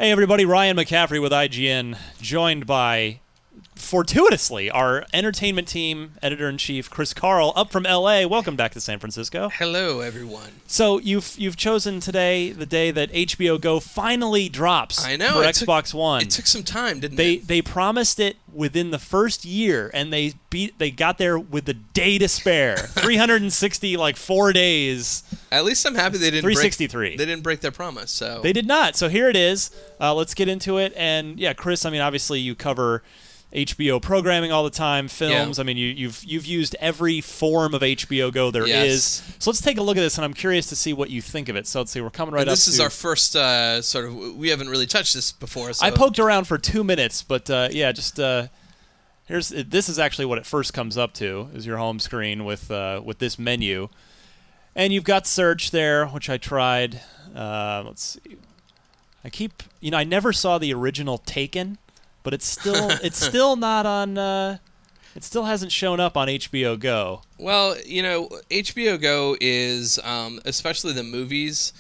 Hey everybody, Ryan McCaffrey with IGN, joined by, fortuitously, our entertainment team editor-in-chief, Chris Carl, up from LA. Welcome back to San Francisco. Hello, everyone. So you've chosen today the day that HBO Go finally drops. I know, for Xbox One. It took some time, didn't it? They promised it within the first year, and they got there with the day to spare. 360, like 4 days. At least I'm happy they didn't 363. They didn't break their promise. So they did not. So here it is. Let's get into it. And yeah, Chris, I mean, obviously you cover HBO programming all the time, films. Yeah. I mean, you've used every form of HBO Go there is. So let's take a look at this, and I'm curious to see what you think of it. So let's see, we're coming right up. This is our first sort of. We haven't really touched this before. So. I poked around for 2 minutes, but yeah, just this is actually what it first comes up to, is your home screen with this menu, and you've got search there, which I tried. Let's see. I never saw the original Taken. But it's still not on. It still hasn't shown up on HBO Go. Well, HBO Go is, especially the movies,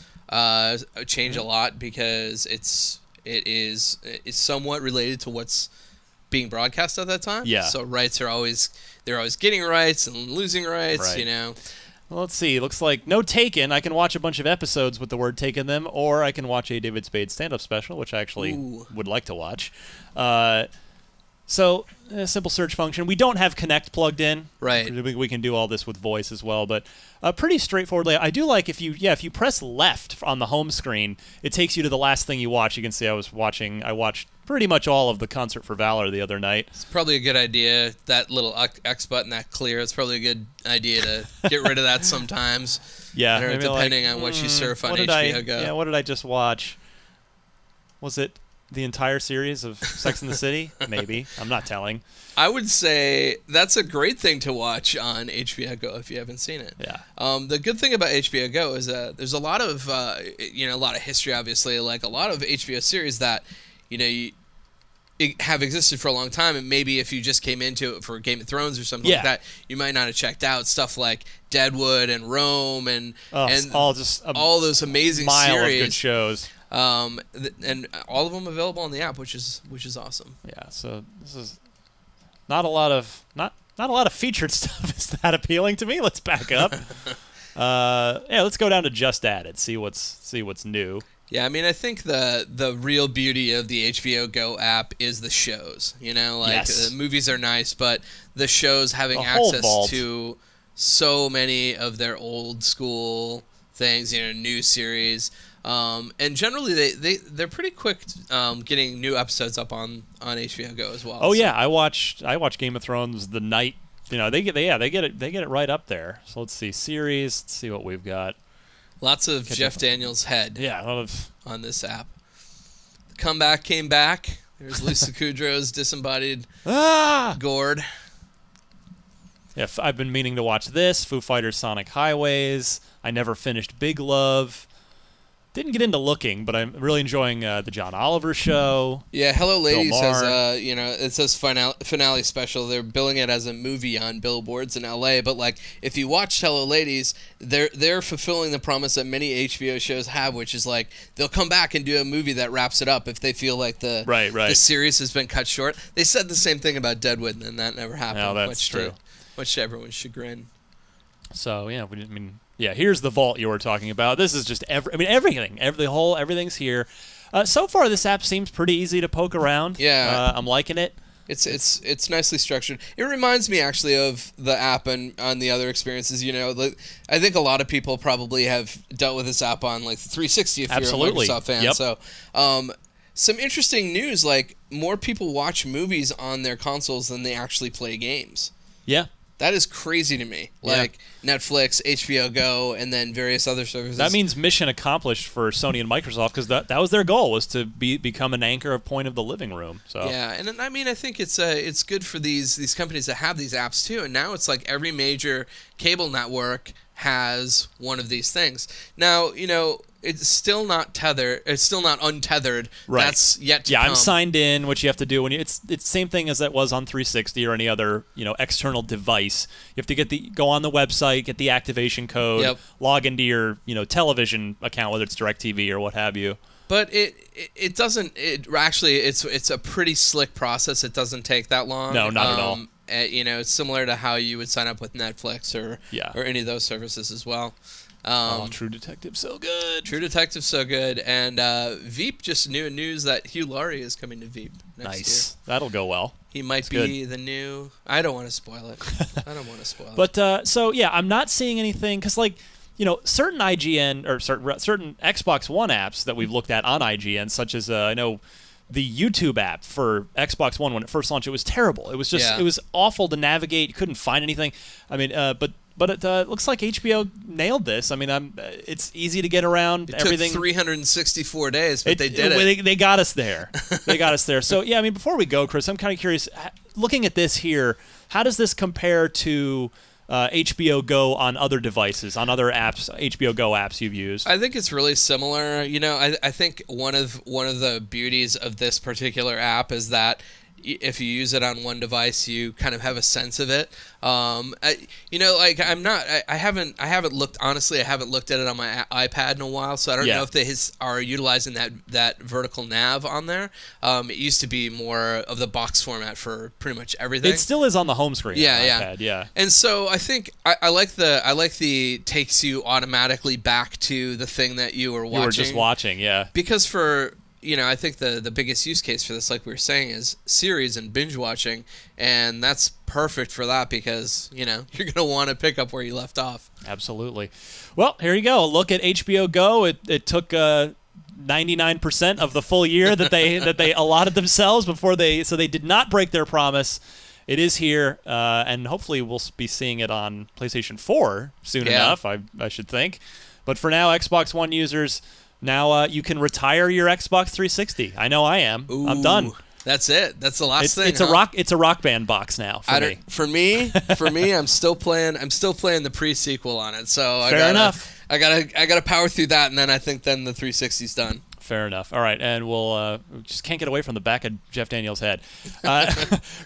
change a lot because it is somewhat related to what's being broadcast at that time. Yeah. So rights are always getting rights and losing rights. Right. Well, let's see. Looks like no Taken. I can watch a bunch of episodes with the word Taken in them, or I can watch a David Spade stand-up special, which I actually would like to watch. So, a simple search function. We don't have Connect plugged in. Right. We can do all this with voice as well, but pretty straightforwardly. I do like if you press left on the home screen, it takes you to the last thing you watch. You can see I watched pretty much all of the Concert for Valor the other night. It's probably a good idea. That little X button, that clear, it's probably a good idea to get rid of that sometimes. Yeah. Depending on what you surf on HBO Go. Yeah, what did I just watch? Was it the entire series of Sex and the City? Maybe. I'm not telling. I would say that's a great thing to watch on HBO Go if you haven't seen it. Yeah. The good thing about HBO Go is that there's a lot of a lot of history, obviously, like a lot of HBO series that have existed for a long time, and maybe if you just came into it for Game of Thrones or something like that, you might not have checked out stuff like Deadwood and Rome and all those amazing mile series. Of good shows. And all of them available on the app, which is awesome. Yeah, so this is not a lot of featured stuff is that appealing to me. Let's back up. Yeah, let's go down to just added. See what's new. Yeah, I mean, I think the real beauty of the HBO Go app is the shows. The movies are nice, but the shows having access to so many of their old school things, new series. And generally, they're pretty quick getting new episodes up on HBO Go as well. Oh yeah, I watched Game of Thrones the night. They get it right up there. So let's see series. Let's see what we've got. Lots of Jeff Daniels' head. Yeah, on this app. The comeback came back. There's Lisa Kudrow's disembodied gourd. Yeah, I've been meaning to watch this. Foo Fighters' Sonic Highways. I never finished Big Love. Didn't get into Looking, but I'm really enjoying the John Oliver Show. Yeah, Hello Ladies has it says finale special. They're billing it as a movie on billboards in LA, but like if you watch Hello Ladies, they're fulfilling the promise that many HBO shows have, which is like they'll come back and do a movie that wraps it up if they feel like the series has been cut short. They said the same thing about Deadwood, and that never happened. No, that's true. Much to everyone's chagrin. So yeah, yeah, here's the vault you were talking about. This is just everything. Everything's here. So far, this app seems pretty easy to poke around. Yeah, I'm liking it. It's nicely structured. It reminds me actually of the app and on the other experiences. I think a lot of people probably have dealt with this app on like 360 if you're a Microsoft fan. Yep. So, some interesting news: like more people watch movies on their consoles than they actually play games. Yeah. That is crazy to me. Like Netflix, HBO Go, and then various other services. That means mission accomplished for Sony and Microsoft because that was their goal, was to become an anchor point of the living room. So yeah, and I mean I think it's good for these companies that have these apps too. And now it's like every major cable network has one of these things. Now it's still not tethered. It's still not untethered. Right. That's yet to come. I'm signed in, which you have to do when it's the same thing as that was on 360 or any other external device. You have to go on the website, get the activation code, log into your television account, whether it's DirecTV or what have you. But it doesn't. It actually it's a pretty slick process. It doesn't take that long. No, not at all. It's similar to how you would sign up with Netflix or any of those services as well. True Detective, so good. True Detective, so good. And Veep just news that Hugh Laurie is coming to Veep next year. That'll go well. He might be the new. I don't want to spoil it. But I'm not seeing anything because certain IGN or certain Xbox One apps that we've looked at on IGN, such as I know the YouTube app for Xbox One when it first launched, it was terrible. It was just it was awful to navigate. You couldn't find anything. I mean, but it looks like HBO nailed this. I mean, it's easy to get around. It everything. Took 364 days, but they did it. They got us there. They got us there. So yeah, I mean, before we go, Chris, I'm kind of curious. Looking at this here, how does this compare to HBO Go on other devices, on other apps, HBO Go apps you've used? I think it's really similar. I think one of the beauties of this particular app is that if you use it on one device, you kind of have a sense of it. I haven't looked, honestly, I haven't looked at it on my iPad in a while, so I don't know if they are utilizing that vertical nav on there. It used to be more of the box format for pretty much everything. It still is on the home screen. Yeah. And so I think I like the takes you automatically back to the thing that you were watching. You were just watching, yeah. Because I think the biggest use case for this, like we were saying, is series and binge watching, and that's perfect for that because, you're going to want to pick up where you left off. Absolutely. Well, here you go. Look at HBO Go. It took 99% of the full year that they allotted themselves so they did not break their promise. It is here, and hopefully we'll be seeing it on PlayStation 4 soon enough, I should think. But for now, Xbox One users, now you can retire your Xbox 360. I know I am. Ooh, I'm done. That's it. That's the last thing. It's a Rock Band box now for me. For me, I'm still playing the pre-sequel on it. So Fair enough. I gotta power through that, and then I think the 360's done. Fair enough. All right, and we'll just can't get away from the back of Jeff Daniels' head.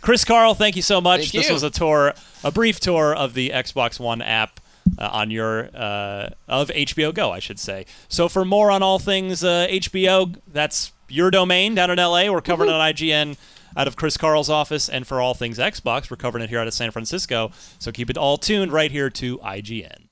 Chris Carl, thank you so much. This was a brief tour of the Xbox One app. On your of HBO Go, I should say. So for more on all things HBO, that's your domain down in LA. We're covering it on IGN out of Chris Carl's office, and for all things Xbox, we're covering it here out of San Francisco. So keep it all tuned right here to IGN.